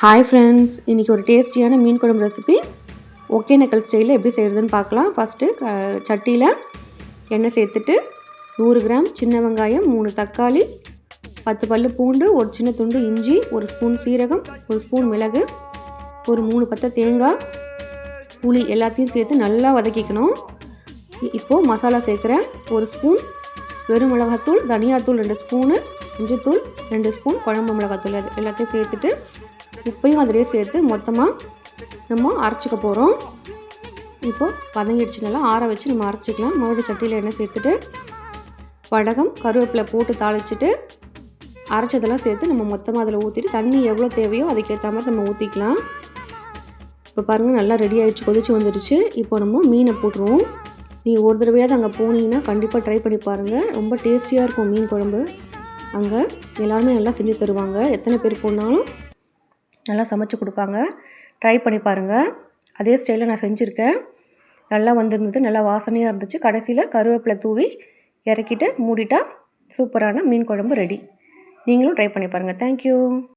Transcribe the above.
Hi friends, இன்றைக்கி ஒரு டேஸ்டியான மீன் குழம்பு ரெசிபி ஒகேனக்கல் ஸ்டைலில் எப்படி செய்கிறதுன்னு பார்க்கலாம். ஃபஸ்ட்டு சட்டியில் எண்ணெய் சேர்த்துட்டு 100 கிராம் சின்ன வெங்காயம், 3 தக்காளி, 10 பல்லு பூண்டு, ஒரு சின்ன துண்டு இஞ்சி, ஒரு ஸ்பூன் சீரகம், ஒரு ஸ்பூன் மிளகு, ஒரு 3 பத்தை தேங்காய், புளி எல்லாத்தையும் சேர்த்து நல்லா வதக்கிக்கணும். இப்போது மசாலா சேர்க்குறேன். 1 ஸ்பூன் வெறும் மிளகாத்தூள், தனியாத்தூள் 2 ஸ்பூனு, மஞ்சத்தூள் 2 ஸ்பூன், குழம்பு மிளகாத்தூள் எல்லாத்தையும் சேர்த்துட்டு உப்பையும் அதிலே சேர்த்து மொத்தமாக நம்ம அரைச்சிக்க போகிறோம். இப்போது வதங்கிடுச்சு, நல்லா ஆற வச்சு நம்ம அரைச்சிக்கலாம். மறுபடியும் சட்டியில் எண்ணெய் சேர்த்துட்டு வடகம் கருவேப்பிலை போட்டு தாளிச்சிட்டு அரைச்சதெல்லாம் சேர்த்து நம்ம மொத்தமாக அதில் ஊற்றிட்டு தண்ணி எவ்வளோ தேவையோ அதுக்கேற்ற மாதிரி நம்ம ஊற்றிக்கலாம். இப்போ பாருங்கள், நல்லா ரெடி ஆகிடுச்சு, கொதிச்சு வந்துடுச்சு. இப்போ நம்ம மீனை போட்டுருவோம். நீங்கள் ஒரு தடவையாவது அங்கே போனீங்கன்னா கண்டிப்பாக ட்ரை பண்ணி பாருங்கள். ரொம்ப டேஸ்டியாக இருக்கும் மீன் குழம்பு. அங்கே எல்லாருமே நல்லா செஞ்சு தருவாங்க. எத்தனை பேர் போனாலும் நல்லா சமைச்சு கொடுப்பாங்க. ட்ரை பண்ணி பாருங்கள். அதே ஸ்டைலில் நான் செஞ்சுருக்கேன். நல்லா வந்திருந்தது, நல்லா வாசனையாக இருந்துச்சு. கடைசியில் கருவேப்பிலை தூவி இறக்கிட்டு மூடிட்டா சூப்பரான மீன் குழம்பு ரெடி. நீங்களும் ட்ரை பண்ணி பாருங்கள். தேங்க்யூ.